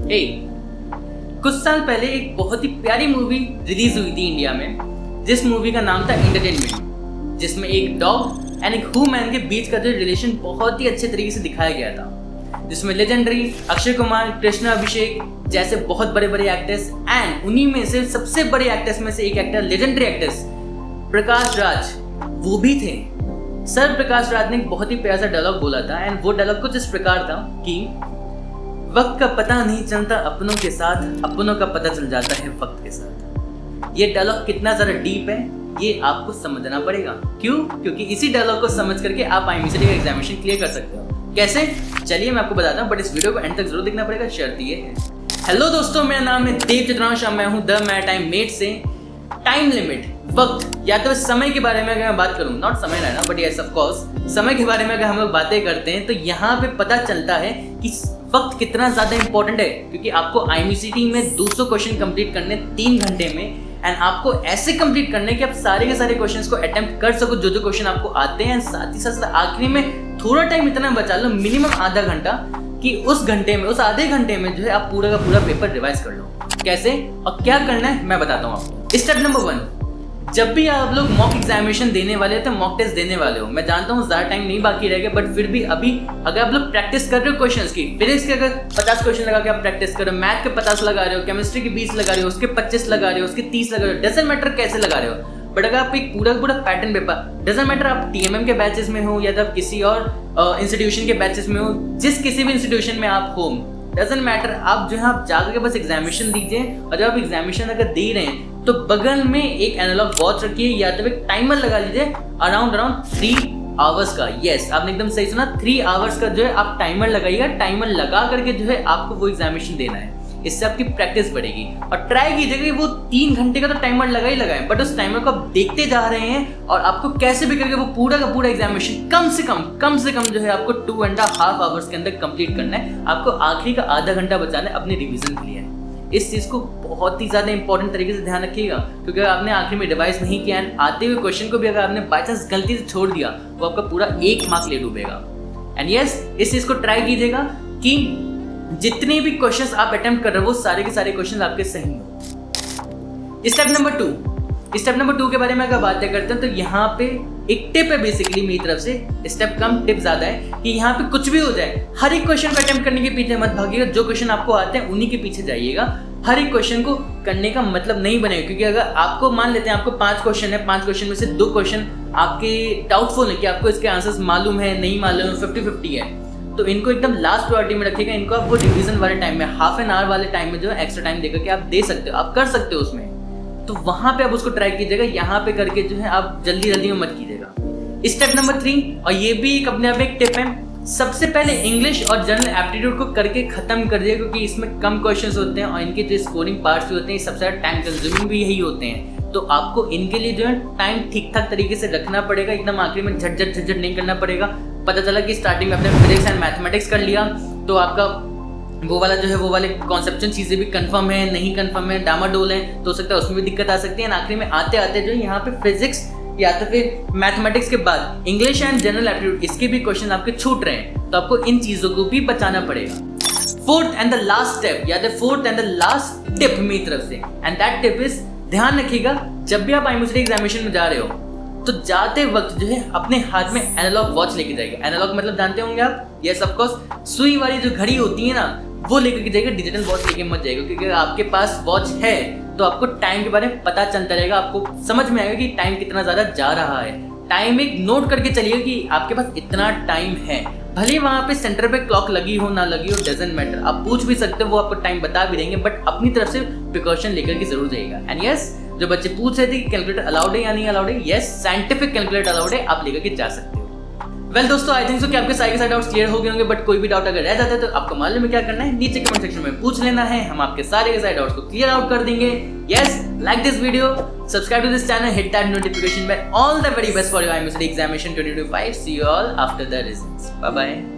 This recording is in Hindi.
हे, कुछ साल पहले एक बहुत ही प्यारी मूवी रिलीज हुई थी इंडिया में, जिस मूवी का नाम था एंटरटेनमेंट, जिसमें एक डॉग एंड एक ह्यूमन के बीच का जो रिलेशन बहुत ही अच्छे तरीके से दिखाया गया था, जिसमें लेजेंडरी अक्षय कुमार, कृष्णा अभिषेक जैसे बहुत बड़े बड़े एक्टर्स एंड उन्हीं में से सबसे बड़े एक्टर्स में से एक actor, legendary actors Prakash Raj, वो भी थे। सर प्रकाश राज ने एक बहुत ही प्यारा सा डायलॉग बोला था एंड वो डायलॉग कुछ इस प्रकार था कि वक्त का पता नहीं चलता अपनों के साथ, अपनों का पता चल जाता है वक्त के साथ। ये डायलॉग कितना ज़्यादा डीप है ये आपको समझना पड़ेगा। क्यों? क्योंकि इसी डायलॉग को समझ करके आप IMCD का एग्जामिनेशन क्लियर कर सकते हो। कैसे? चलिए मैं आपको बताता हूँ, बट इस वीडियो को एंड तक जरूर देखना पड़ेगा, शर्त ये है। हेलो दोस्तों, मेरा नाम है देव चित्रांश, मैं हूँ द मैरीटाइम मेट से। टाइम लिमिट, वक्त या तो समय के बारे में अगर मैं बात करूँ, नॉट समय रहना बट यस ऑफ कोर्स, समय के बारे में अगर हम लोग बातें करते हैं तो यहाँ पे पता चलता है कि वक्त कितना ज़्यादा इंपॉर्टेंट है। क्योंकि आपको IMCD में 200 क्वेश्चन कंप्लीट करने 3 घंटे में, एंड आपको ऐसे कंप्लीट करने कि आप सारे के सारे क्वेश्चंस को अटेम्प्ट कर सको जो क्वेश्चन आपको आते हैं। साथ ही साथ आखिरी में थोड़ा टाइम इतना बचा लो, मिनिमम आधा घंटा, कि उस घंटे में, उस आधे घंटे में जो है आप पूरा का पूरा पेपर रिवाइज कर लो। कैसे और क्या करना है मैं बताता हूँ आपको। स्टेप नंबर 1, जब भी आप लोग मॉक एग्जामिनेशन देने वाले हो तो मॉक टेस्ट देने वाले हो, मैं जानता हूँ ज़्यादा टाइम नहीं बाकी रह गया, बट फिर भी अभी अगर आप लोग प्रैक्टिस कर रहे हो क्वेश्चंस की, फिजिक्स के अगर 50 क्वेश्चन लगा के आप प्रैक्टिस कर रहे हो, मैथ के 50 लगा रहे हो, केमिस्ट्री के 20 लगा रहे हो, उसके 25 लगा रहे हो, उसके 30 लगा रहे हो, डजंट मैटर कैसे लगा रहे हो, बट अगर आप एक पूरा पैटर्न पेपर, डजंट मैटर आप TMM के बैचेस में हो या तो किसी और इंस्टीट्यूशन के बैचेस में हो, जिस किसी भी इंस्टीट्यूशन में आप हो, डजंट मैटर, आप जो है आप जाकर के बस एग्जामिनेशन दीजिए। और जब आप एग्जामिनेशन अगर दे रहे हैं तो बगल में एक एनालॉग वॉच रखिए या तो एक टाइमर लगा लीजिए अराउंड 3 आवर्स का। यस, आपने एकदम सही सुना, 3 आवर्स का जो है आप टाइमर लगाइएगा। टाइमर लगा करके जो है आपको वो एग्जामिनेशन देना है, इससे आपकी प्रैक्टिस बढ़ेगी। और ट्राई कीजिएगा कि वो 3 घंटे का तो टाइमर लगा ही लगाए, बट उस टाइमर को आप देखते जा रहे हैं और आपको कैसे भी करके वो पूरा का पूरा एग्जामिनेशन कम से कम जो है आपको 2.5 आवर्स के अंदर कंप्लीट करना है। आपको आखिरी का आधा घंटा बचाना है अपने रिवीजन के लिए। इस चीज़ को बहुत ही ज़्यादा इंपॉर्टेंट तरीके से ध्यान रखिएगा, क्योंकि अगर आपने आखिर में रिवाइज नहीं किया एंड आते हुए क्वेश्चन को भी अगर आपने बाई चांस गलती से छोड़ दिया तो आपका पूरा 1 मार्क ले डूबेगा। एंड यस, इस चीज़ को ट्राई कीजिएगा कि जितने भी क्वेश्चंस आप अटेम्प्ट कर रहे हो वो सारे के सारे क्वेश्चंस आपके सही हो। स्टेप नंबर 2 के बारे में अगर बातें करते हैं तो यहाँ पे एक टिप है बेसिकली मेरी तरफ से, स्टेप कम टिप ज्यादा है, कि यहाँ पे कुछ भी हो जाए हर एक क्वेश्चन को अटेम्प्ट करने के पीछे मत भागिएगा। जो क्वेश्चन आपको आते हैं उन्हीं के पीछे जाइएगा। हर एक क्वेश्चन को करने का मतलब नहीं बनेगा, क्योंकि अगर आपको मान लेते हैं आपको 5 क्वेश्चन है, 5 क्वेश्चन में से 2 क्वेश्चन आपके डाउटफुल है कि आपको इसके आंसर्स मालूम है नहीं मालूम है, 50-50 है, तो इनको एकदम लास्ट प्रायोरिटी में रखिएगा। इनको आप वो रिवीजन वाले टाइम में, हाफ एन आवर वाले टाइम में जो है एक्स्ट्रा टाइम देकर के आप दे सकते हो, आप कर सकते हो उसमें, तो वहां पे आप उसको ट्राई कीजिएगा। यहाँ पे करके जो है आप जल्दी में मत कीजिएगा। स्टेप नंबर 3, और ये भी एक अपने आप एक टिप है, सबसे पहले इंग्लिश और जनरल एप्टीट्यूड को करके खत्म कर दिया, क्योंकि इसमें कम क्वेश्चंस होते हैं और इनके जो स्कोरिंग पार्ट्स होते हैं सबसे ज़्यादा टाइम कंज्यूमिंग भी यही होते हैं। तो आपको इनके लिए जो है टाइम ठीक ठाक तरीके से रखना पड़ेगा, एकदम आखिरी में झटझट नहीं करना पड़ेगा। पता चला कि स्टार्टिंग में आपने फिजिक्स एंड मैथमेटिक्स कर लिया तो आपका वो वाले कॉन्सेप्चुअल चीज़ें भी कंफर्म है नहीं कंफर्म है, डामाडोल है, तो हो सकता है उसमें भी दिक्कत आ सकती है। आखिरी में आते जो यहाँ पे फिजिक्स या तो फिर मैथमेटिक्स के बाद इंग्लिश एंड जनरल एप्टीट्यूड, इसके भी क्वेश्चन आपके छूट रहे हैं, तो आपको इन चीज़ों को भी बचाना पड़ेगा। Fourth and the last tip मेरी तरफ से, एंड दैट टिप इज, ध्यान रखिएगा जब भी आप IMCD एग्जामिनेशन में जा रहे हो तो जाते वक्त जो है अपने हाथ में एनालॉग वॉच लेके जाएगा। एनालॉग मतलब जानते होंगे आप, यस ऑफ कोर्स, सुई वाली जो घड़ी होती है ना वो लेकर के जाएगा, डिजिटल वॉच लेके मत जाएगा, क्योंकि अगर आपके पास वॉच है तो आपको टाइम के बारे में पता चलता रहेगा, आपको समझ में आएगा कि टाइम कितना ज़्यादा जा रहा है। टाइम एक नोट करके चलिए कि आपके पास इतना टाइम है, भले वहाँ पे सेंटर पे क्लॉक लगी हो ना लगी हो, डजंट मैटर, आप पूछ भी सकते हो, वो आपको टाइम बता भी देंगे, बट अपनी तरफ से प्रिकॉशन लेकर के जरूर जाइएगा। एंड यस, जो बच्चे पूछ रहे थे कि कैलकुलेटर अलाउड है या नहीं अलाउड है, यस, साइंटिफिक कैलकुलेटर अलाउड है, आप लेकर के जा सकते हो। वेल दोस्तों, आई थिंक सो कि आपके सारे डाउट्स क्लियर हो गए होंगे, बट कोई भी डाउट अगर रह जाता है तो आपको मालूम है क्या करना है, नीचे कमेंट सेक्शन में पूछ लेना है, हम आपके सारे के सारे डाउट्स को क्लियर आउट कर देंगे। Yes, like this video, subscribe to this channel, hit that notification bell. All the very best for your IMCD examination 2025। See you all after the results. Bye bye.